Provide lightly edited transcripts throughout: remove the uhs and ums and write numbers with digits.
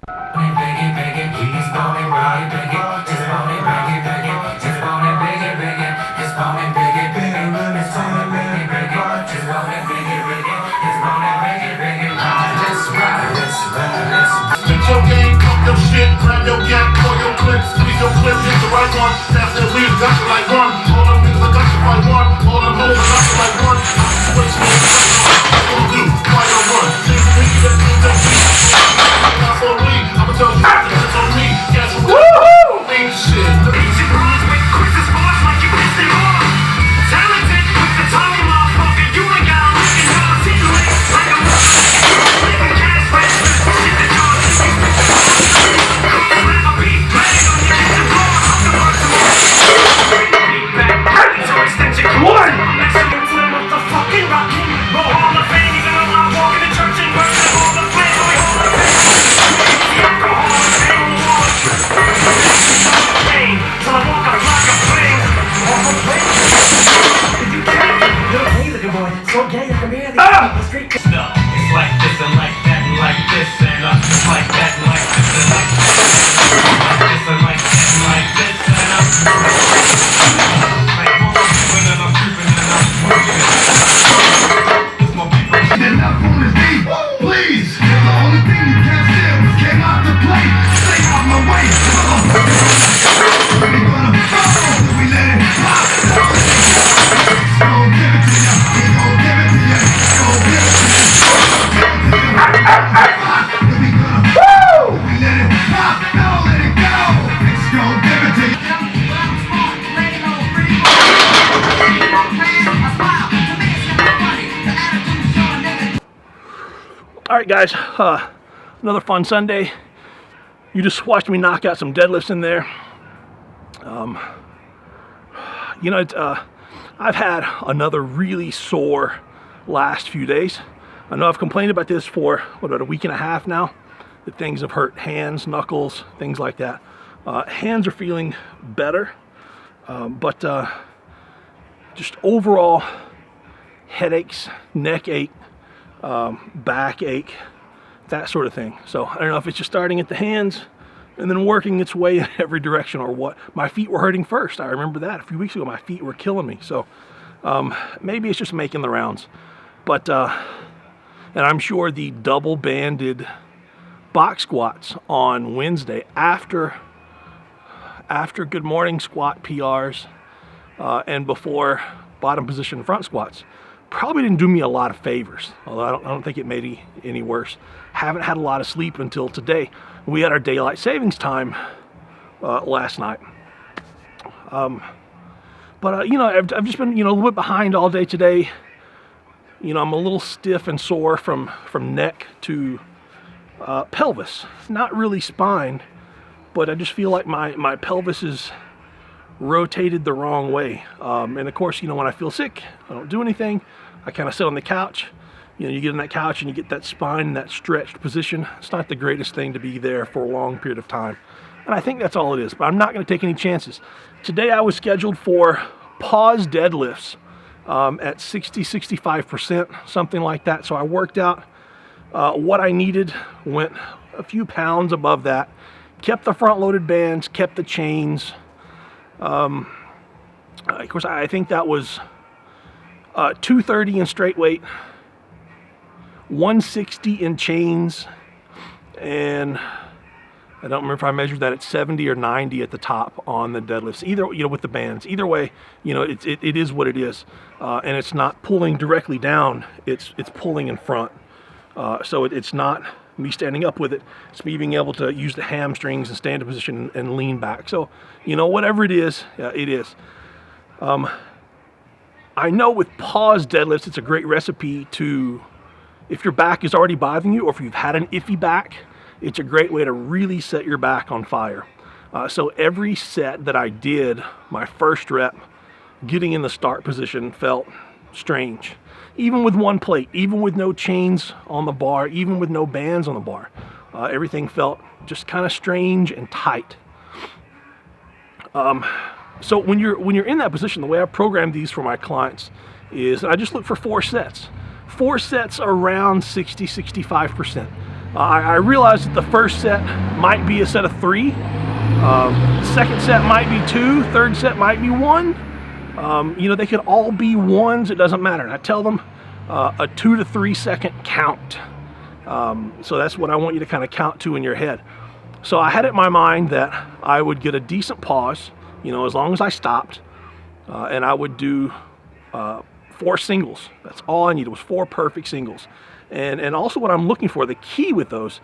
Your game, pump your shit, grab your gap, pull your clip, squeeze your clip, hit the right one. That's that wheel, got you like one. All them niggas, I got you like one. All them hoes, I got you like one. Switch me, what you do? Why you run? Chase me, let's do that beat. That's on me, I'ma tell you, it's on me. Guess what? Ain't shit. Easy bros with Chris's bars like you pissed it off. Talented with the tongue, motherfucker. You ain't got a lick in your teeth like a living cash register. Shit that y'all So gay, I can barely the street. No, it's like this and like that and like this and like that and like this and like that. Like this and like that and like this and like when I'm creeping and I'm working. It's my people. Then up on his knee, please. You're the only thing you can't steal. Came out to play. Stay out my way. We gonna fall. We let it pop. Don't give it to ya. We gon' give it to ya. Don't give it to ya. We gonna woo. We let it pop. Don't let it go. It's gon' give it to ya. All right, guys, another fun Sunday. You just watched me knock out some deadlifts in there. I've had another really sore last few days. I know I've complained about this for, about a week and a half now, that things have hurt hands, knuckles, things like that. Hands are feeling better, but just overall headaches, neck ache, back ache, that sort of thing. So I don't know if it's just starting at the hands and then working its way in every direction, or what. My feet were hurting first. I remember that a few weeks ago. My feet were killing me. So maybe it's just making the rounds. But and I'm sure the double banded box squats on Wednesday after good morning squat PRs and before bottom position front squats probably didn't do me a lot of favors, although I don't think it made it any worse. Haven't had a lot of sleep until today. We had our daylight savings time last night. But I've just been, a little bit behind all day today. I'm a little stiff and sore from neck to pelvis. Not really spine, but I just feel like my pelvis is rotated the wrong way. And of course, when I feel sick, I don't do anything. I kind of sit on the couch. You get on that couch and you get that spine in that stretched position. It's not the greatest thing to be there for a long period of time. And I think that's all it is, but I'm not going to take any chances. Today I was scheduled for pause deadlifts at 65%, something like that. So I worked out what I needed, went a few pounds above that, kept the front loaded bands, kept the chains. Of course, I think that was 230 in straight weight, 160 in chains, and I don't remember if I measured that at 70 or 90 at the top on the deadlifts. Either, with the bands. Either way, it is what it is, and it's not pulling directly down. It's pulling in front. So it's not me standing up with it. It's me being able to use the hamstrings and stay in position and lean back. So, whatever it is, it is. I know with pause deadlifts, it's a great recipe to, if your back is already bothering you, or if you've had an iffy back, it's a great way to really set your back on fire. So every set that I did, my first rep, getting in the start position felt strange. Even with one plate, even with no chains on the bar, even with no bands on the bar, everything felt just kind of strange and tight. So when you're in that position, the way I program these for my clients is I just look for 4 sets. 4 sets around 60-65%. I realized that the first set might be a set of 3. Second set might be 2. Third set might be 1. They could all be 1s. It doesn't matter. And I tell them a 2 to 3 second count. So that's what I want you to kind of count to in your head. So I had it in my mind that I would get a decent pause, as long as I stopped, and I would do 4 singles. That's all I needed was 4 perfect singles. And also what I'm looking for, the key with those,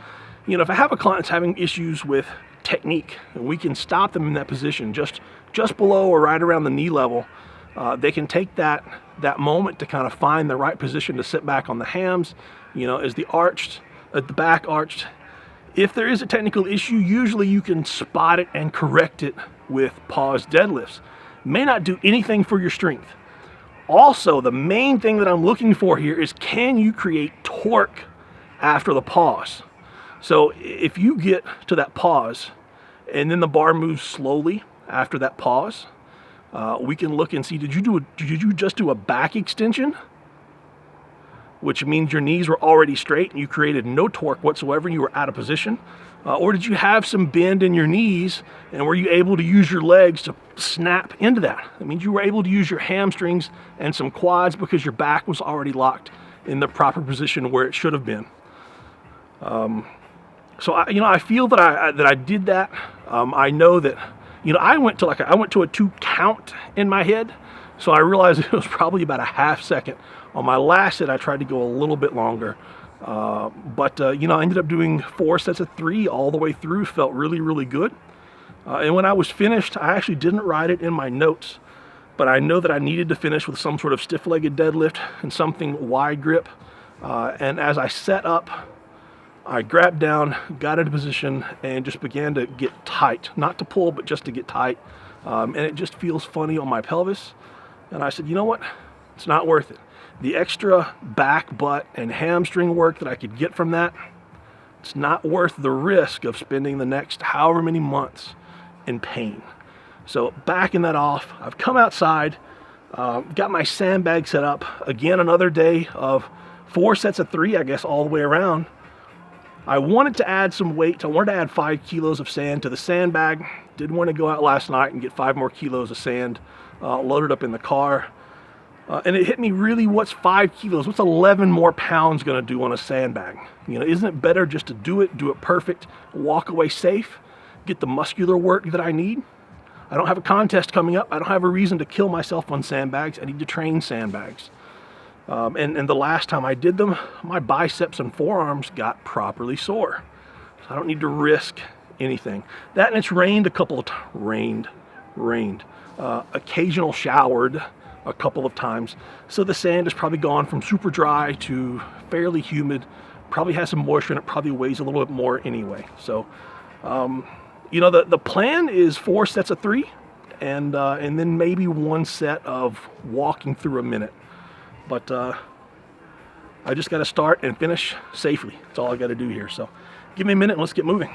if I have a client that's having issues with technique, and we can stop them in that position just below or right around the knee level, they can take that moment to kind of find the right position to sit back on the hams, as the back arched. If there is a technical issue, usually you can spot it and correct it with pause deadlifts. May not do anything for your strength. Also, the main thing that I'm looking for here is, can you create torque after the pause? So if you get to that pause and then the bar moves slowly after that pause, we can look and see, did you just do a back extension? Which means your knees were already straight and you created no torque whatsoever and you were out of position. Or did you have some bend in your knees, and were you able to use your legs to snap into that? That means you were able to use your hamstrings and some quads because your back was already locked in the proper position where it should have been. So I feel that I did that. I know that I went to a 2 count in my head, so I realized it was probably about a half second. On my last set, I tried to go a little bit longer. But I ended up doing 4 sets of 3 all the way through. Felt really, really good. And when I was finished, I actually didn't write it in my notes, but I know that I needed to finish with some sort of stiff-legged deadlift and something wide grip. And as I set up, I grabbed down, got into position, and just began to get tight. Not to pull, but just to get tight. And it just feels funny on my pelvis. And I said, you know what? It's not worth it. The extra back, butt, and hamstring work that I could get from that, it's not worth the risk of spending the next however many months in pain. So backing that off, I've come outside, got my sandbag set up. Again, another day of 4 sets of 3, I guess, all the way around. I wanted to add some weight. I wanted to add 5 kilos of sand to the sandbag. Didn't want to go out last night and get 5 more kilos of sand loaded up in the car. And it hit me really, what's 5 kilos? What's 11 more pounds going to do on a sandbag? Isn't it better just to do it perfect, walk away safe, get the muscular work that I need? I don't have a contest coming up. I don't have a reason to kill myself on sandbags. I need to train sandbags. And the last time I did them, my biceps and forearms got properly sore. So I don't need to risk anything. That, and it's rained a couple of times. Rained. Occasional showered a couple of times. So the sand has probably gone from super dry to fairly humid, probably has some moisture in it, probably weighs a little bit more anyway. So, the plan is 4 sets of 3 and then maybe 1 set of walking through a minute. But I just got to start and finish safely. That's all I got to do here. So give me a minute and let's get moving.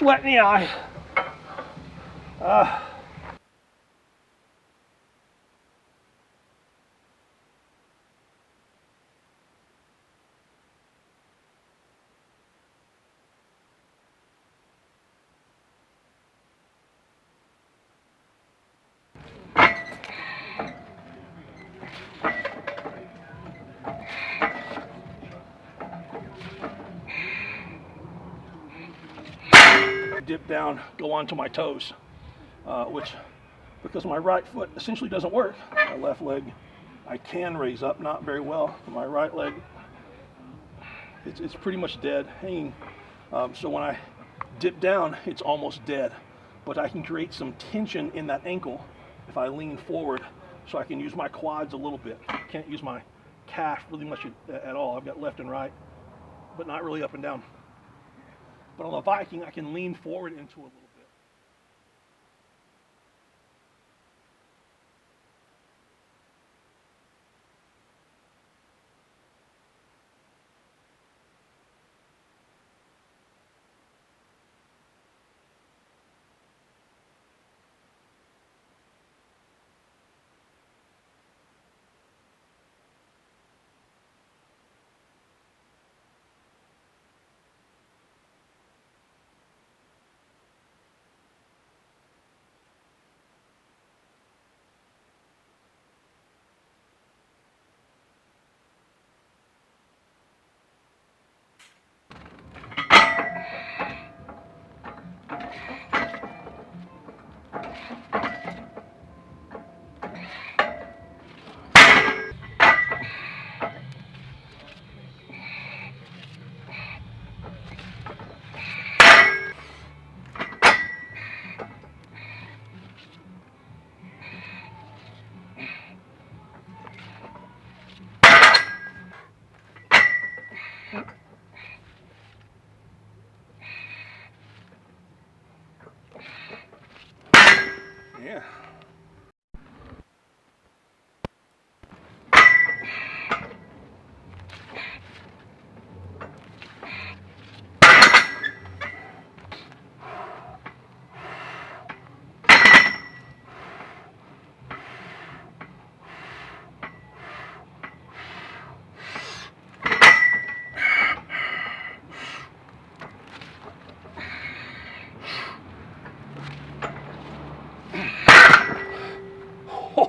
sweat in the eye. Dip down, go onto my toes, which, because my right foot essentially doesn't work, my left leg I can raise up, not very well. My right leg, it's pretty much dead, hanging. So when I dip down, it's almost dead. But I can create some tension in that ankle if I lean forward, so I can use my quads a little bit. I can't use my calf really much at all. I've got left and right, but not really up and down. But on the Viking, I can lean forward into a little bit. Yeah.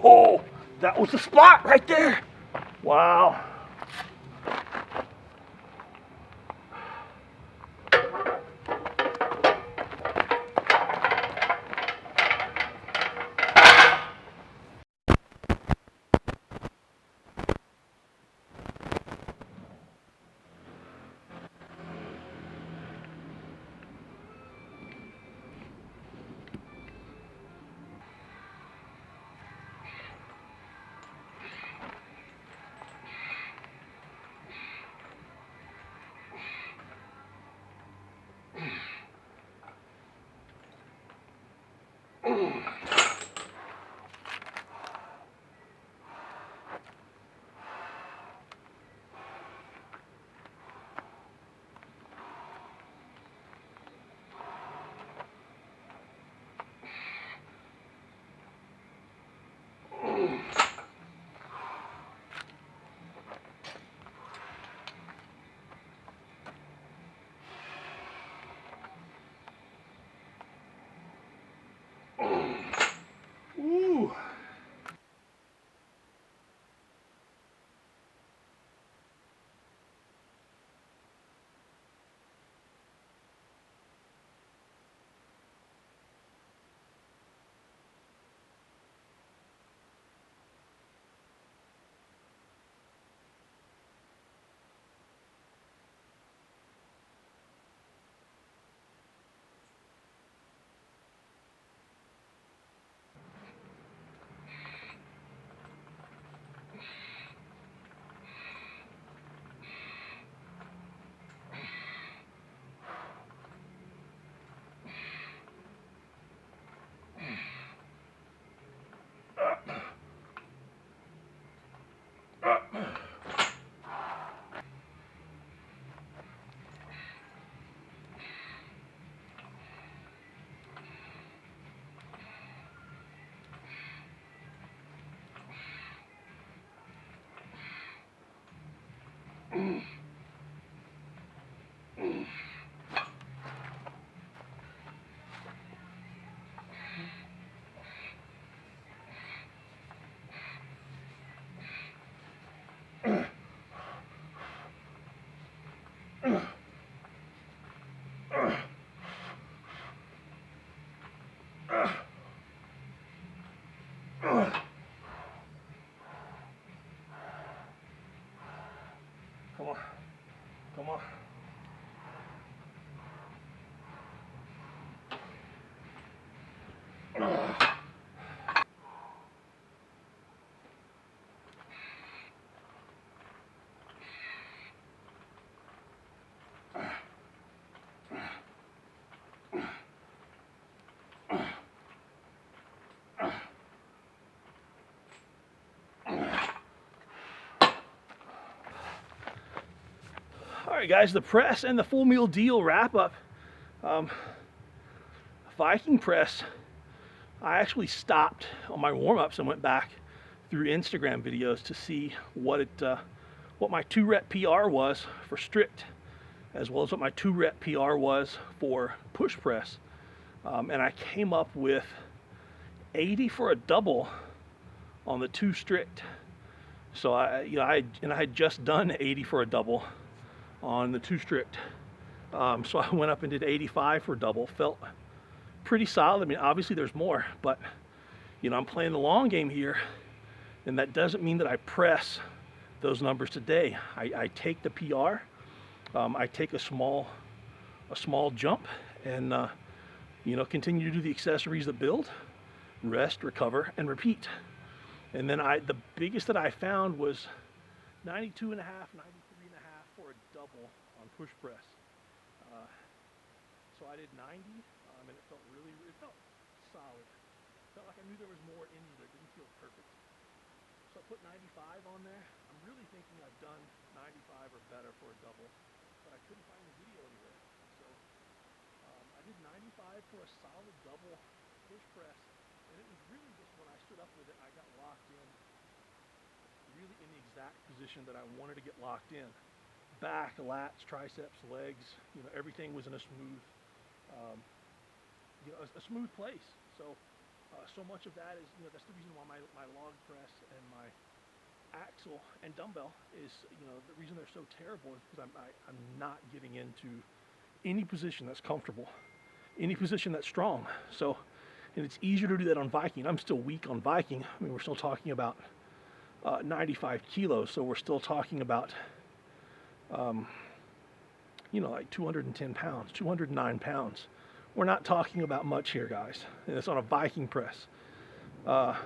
Oh, that was the spot right there. Wow. Come on. Come on. All right, guys, the press and the full meal deal wrap up. Viking press, I actually stopped on my warm-ups and went back through Instagram videos to see what my 2 rep PR was for strict, as well as what my 2 rep PR was for push press. And I came up with 80 for a double on the 2 strict. So I had just done 80 for a double on the 2 strict. So I went up and did 85 for a double. Felt pretty solid. I mean, obviously there's more, but I'm playing the long game here, and that doesn't mean that I press those numbers today. I take the PR, I take a small jump, and continue to do the accessories that build, rest, recover, and repeat. And then the biggest that I found was 92 and a half, 93 and a half for a double on push press. So I did 90, and it felt solid. Felt like I knew there was more in me, but it didn't feel perfect. So I put 95 on there. I'm really thinking I've done 95 or better for a double, but I couldn't find the video anywhere. So I did 95 for a solid double push press, and it was really just when I stood up with it, I got locked in, really in the exact position that I wanted to get locked in. Back, lats, triceps, legs, everything was in a smooth, a smooth place. So much of that is, that's the reason why my log press and my axle and dumbbell is, the reason they're so terrible is because I'm not getting into any position that's comfortable, any position that's strong. So, and it's easier to do that on Viking. I'm still weak on Viking. I mean, we're still talking about 95 kilos, so we're still talking about like 210 pounds, 209 pounds. We're not talking about much here, guys. And it's on a Viking press. But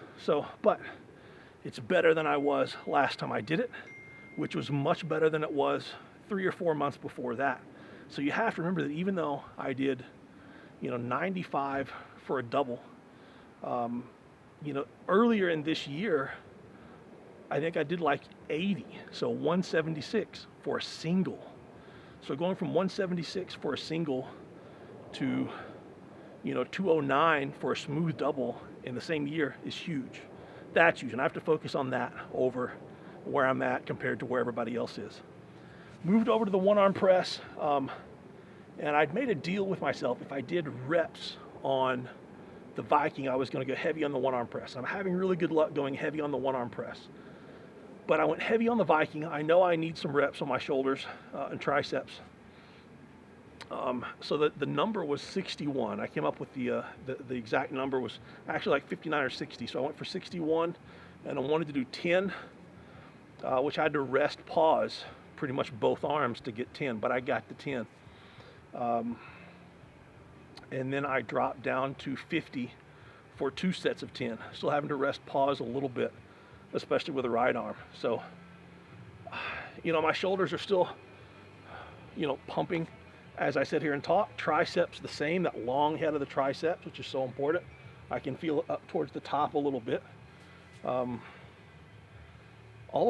it's better than I was last time I did it, which was much better than it was 3 or 4 months before that. So you have to remember that even though I did, 95 for a double, earlier in this year, I think I did like 80, so 176 for a single. So going from 176 for a single to 209 for a smooth double in the same year is huge. That's huge, and I have to focus on that over where I'm at compared to where everybody else is. Moved over to the 1-arm press, and I'd made a deal with myself. If I did reps on the Viking, I was going to go heavy on the 1-arm press. I'm having really good luck going heavy on the 1-arm press. But I went heavy on the Viking. I know I need some reps on my shoulders and triceps. So the number was 61. I came up with the exact number was actually like 59 or 60. So I went for 61, and I wanted to do 10, which I had to rest, pause pretty much both arms to get 10, but I got the 10. And then I dropped down to 50 for 2 sets of 10. Still having to rest, pause a little bit, especially with the right arm. So, my shoulders are still, pumping as I sit here and talk. Triceps the same, that long head of the triceps, which is so important. I can feel it up towards the top a little bit. All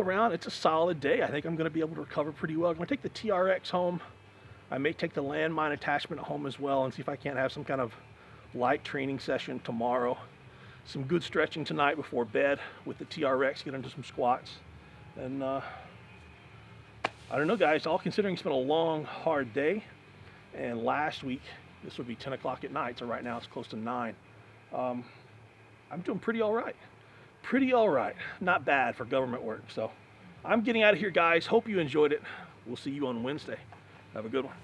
around, it's a solid day. I think I'm going to be able to recover pretty well. I'm going to take the TRX home. I may take the landmine attachment home as well and see if I can't have some kind of light training session tomorrow. Some good stretching tonight before bed with the TRX, get into some squats. And I don't know, guys, all considering it's been a long, hard day. And last week, this would be 10 o'clock at night, so right now it's close to 9. I'm doing pretty all right. Pretty all right. Not bad for government work. So I'm getting out of here, guys. Hope you enjoyed it. We'll see you on Wednesday. Have a good one.